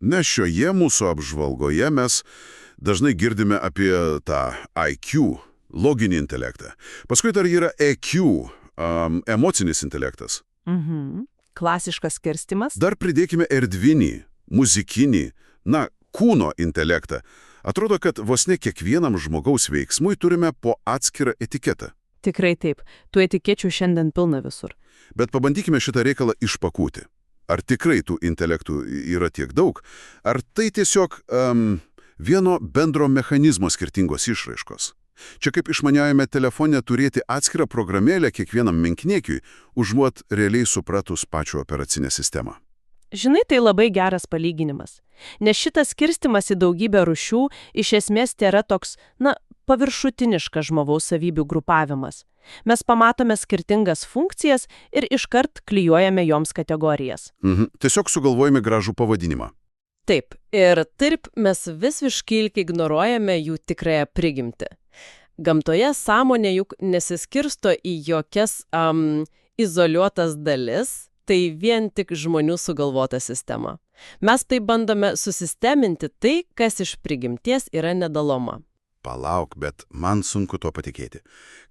Nes šioje mūsų apžvalgoje mes dažnai girdime apie tą IQ, loginį intelektą. Paskui dar yra EQ, emocinis intelektas. Klasiškas skirstimas. Dar pridėkime erdvinį, muzikinį, kūno intelektą. Atrodo, kad vos ne kiekvienam žmogaus veiksmui turime po atskirą etiketą. Tikrai taip. Tų etikečių šiandien pilna visur. Bet pabandykime šitą reikalą išpakūti. Ar tikrai tų intelektų yra tiek daug? Ar tai tiesiog vieno bendro mechanizmo skirtingos išraiškos? Čia kaip išmaniajame telefone turėti atskirą programėlę kiekvienam menkniekiui, užuot realiai supratus pačią operacinę sistemą. Žinai, tai labai geras palyginimas. Nes šitas skirstimas į daugybę rūšių iš esmės tėra toks, paviršutiniškas žmogaus savybių grupavimas. Mes pamatome skirtingas funkcijas ir iškart klijuojame joms kategorijas. Tiesiog sugalvojame gražų pavadinimą. Taip, ir taip mes visiškai ignoruojame jų tikrąją prigimtį. Gamtoje sąmonė juk nesiskirsto į jokias izoliuotas dalis, tai vien tik žmonių sugalvota sistema. Mes tai bandome susisteminti tai, kas iš prigimties yra nedaloma. Palauk, bet man sunku tuo patikėti.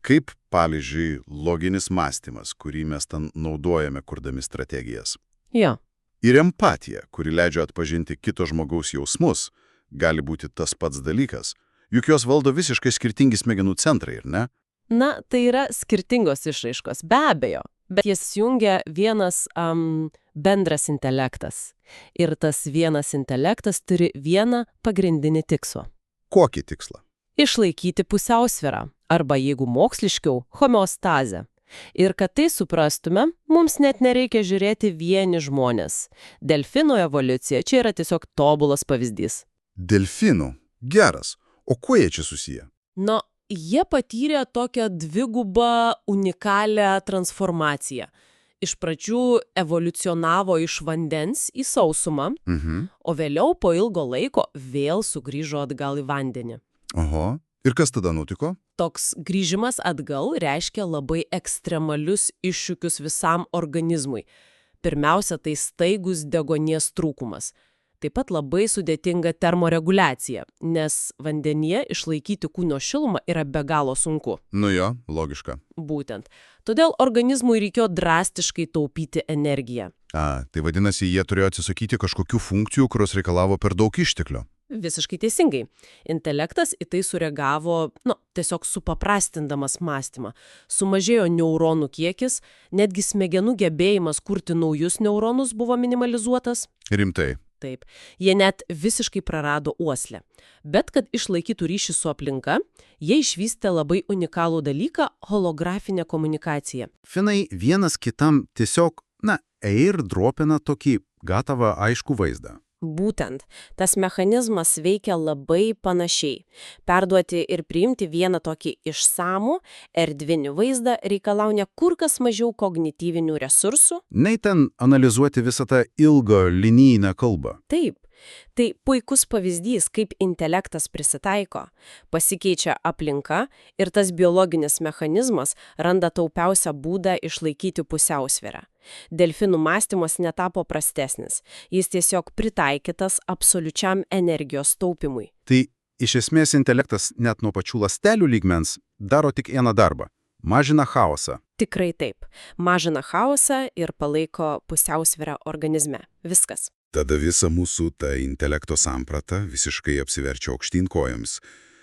Kaip, pavyzdžiui, loginis mąstymas, kurį mes ten naudojame, kurdami strategijas. Jo. Ir empatija, kuri leidžia atpažinti kito žmogaus jausmus, gali būti tas pats dalykas. Juk jos valdo visiškai skirtingi smegenų centrai, ir ne? Tai yra skirtingos išraiškos, be abejo. Bet jas jungia vienas bendras intelektas. Ir tas vienas intelektas turi vieną pagrindinį tikslą. Kokį tikslą? Išlaikyti pusiausvyrą, arba jeigu moksliškiau, homeostazę. Ir kad tai suprastume, mums net nereikia žiūrėti vieni žmonės. Delfinų evoliucija čia yra tiesiog tobulas pavyzdys. Delfinų? Geras. O kuo jie čia susiję? Jie patyrė tokią dvigubą unikalią transformaciją. Iš pradžių evoliucionavo iš vandens į sausumą, o vėliau po ilgo laiko vėl sugrįžo atgal į vandenį. Oho. Ir kas tada nutiko? Toks grįžimas atgal reiškia labai ekstremalius iššūkius visam organizmui. Pirmiausia, tai staigus deguonies trūkumas. Taip pat labai sudėtinga termoreguliacija, nes vandenyje išlaikyti kūno šilumą yra be galo sunku. Logiška. Būtent. Todėl organizmui reikėjo drastiškai taupyti energiją. Tai vadinasi, jie turėjo atsisakyti kažkokių funkcijų, kurios reikalavo per daug išteklių. Visiškai teisingai. Intelektas į tai sureagavo, tiesiog supaprastindamas mąstymą. Sumažėjo neuronų kiekis, netgi smegenų gebėjimas kurti naujus neuronus buvo minimalizuotas. Rimtai. Taip. Jie net visiškai prarado uoslę. Bet kad išlaikytų ryšį su aplinka, jie išvystė labai unikalų dalyką – holografinę komunikaciją. Finai vienas kitam tiesiog, airdropina tokį gatavą aiškų vaizdą. Būtent. Tas mechanizmas veikia labai panašiai. Perduoti ir priimti vieną tokį išsamų, erdvinį vaizdą reikalauja kur kas mažiau kognityvinių resursų. Nei ten analizuoti visą tą ilgą linijinę kalbą. Taip. Tai puikus pavyzdys, kaip intelektas prisitaiko. Pasikeičia aplinka ir tas biologinis mechanizmas randa taupiausią būdą išlaikyti pusiausvyrą. Delfinų mąstymas netapo prastesnis. Jis tiesiog pritaikytas absoliučiam energijos taupimui. Tai iš esmės intelektas net nuo pačių ląstelių lygmens daro tik vieną darbą – mažina chaosą. Tikrai taip. Mažina chaosą ir palaiko pusiausvyrą organizme. Viskas. Tada visa mūsų ta intelekto samprata visiškai apsiverčia aukštyn kojoms.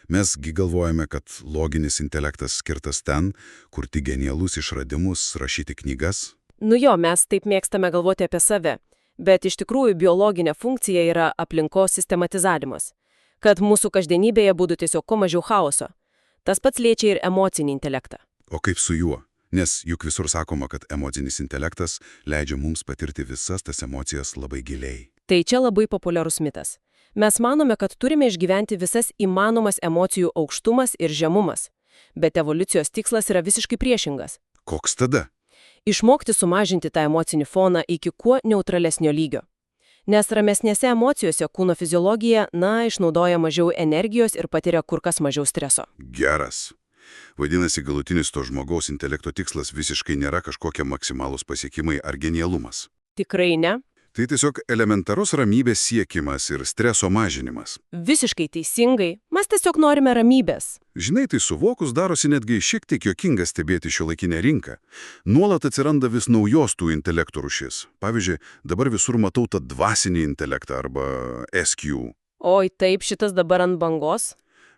Mesgi galvojame, kad loginis intelektas skirtas ten, kurti genialus išradimus, rašyti knygas. Mes taip mėgstame galvoti apie save, bet iš tikrųjų biologinė funkcija yra aplinkos sistematizavimas, kad mūsų kasdienybėje būtų tiesiog kuo mažiau chaoso. Tas pats liečia ir emocinį intelektą. O kaip su juo? Nes juk visur sakoma, kad emocinis intelektas leidžia mums patirti visas tas emocijas labai giliai. Tai čia labai populiarus mitas. Mes manome, kad turime išgyventi visas įmanomas emocijų aukštumas ir žemumas, bet evoliucijos tikslas yra visiškai priešingas. Koks tada? Išmokti sumažinti tą emocinį foną iki kuo neutralesnio lygio. Nes ramesnėse emocijose kūno fiziologija, išnaudoja mažiau energijos ir patiria kur kas mažiau streso. Geras. Vadinasi, galutinis to žmogaus intelekto tikslas visiškai nėra kažkokie maksimalūs pasiekimai ar genialumas. Tikrai ne. Tai tiesiog elementarus ramybės siekimas ir streso mažinimas. Visiškai teisingai. Mes tiesiog norime ramybės. Žinai, tai suvokus darosi netgi šiek tiek juokinga stebėti šiuolaikinę rinką. Nuolat atsiranda vis naujos tų intelektų rūšis. Pavyzdžiui, dabar visur matau tą dvasinį intelektą arba SQ. Oi, taip, šitas dabar ant bangos.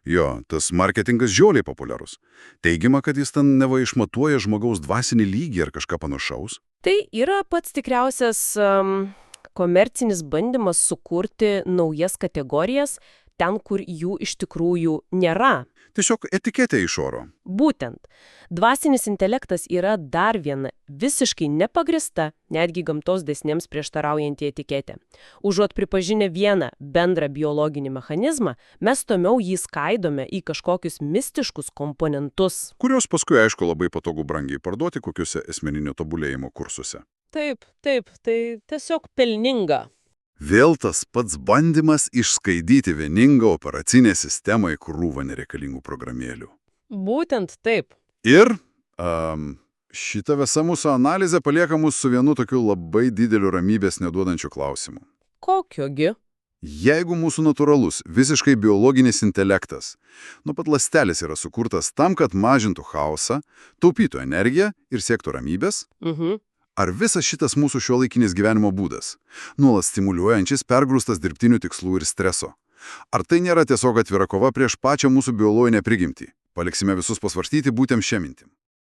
Jo, tas marketingas žiauriai populiarus. Teigiama, kad jis ten neva išmatuoja žmogaus dvasinį lygį ar kažką panašaus. Tai yra pats tikriausias komercinis bandymas sukurti naujas kategorijas ten, kur jų iš tikrųjų nėra. Tiesiog etiketė iš oro. Būtent. Dvasinis intelektas yra dar viena visiškai nepagrįsta, netgi gamtos dėsnėms prieštaraujanti etiketė. Užuot pripažinę vieną bendrą biologinį mechanizmą, mes toliau jį skaidome į kažkokius mistiškus komponentus. Kurios paskui, aišku, labai patogu brangiai parduoti kokiuose esmeninio tobulėjimo kursuose. Taip, tai tiesiog pelninga. Vėl tas pats bandymas išskaidyti vieningą operacinę sistemą į krūvą nereikalingų programėlių. Būtent taip. Ir šita visa mūsų analizė palieka mus su vienu tokiu labai dideliu ramybės neduodančiu klausimu. Kokiogi? Jeigu mūsų natūralus, visiškai biologinis intelektas nuo pat ląstelės yra sukurtas tam, kad mažintų chaosą, taupytų energiją ir siektų ramybės, ar visas šitas mūsų šiuolaikinis gyvenimo būdas, nuolat stimuliuojančias pergrūstas dirbtinių tikslų ir streso? Ar tai nėra tiesiog atvira kova prieš pačią mūsų biologinę prigimtį? Paliksime visus pasvarstyti būtent šią mintim.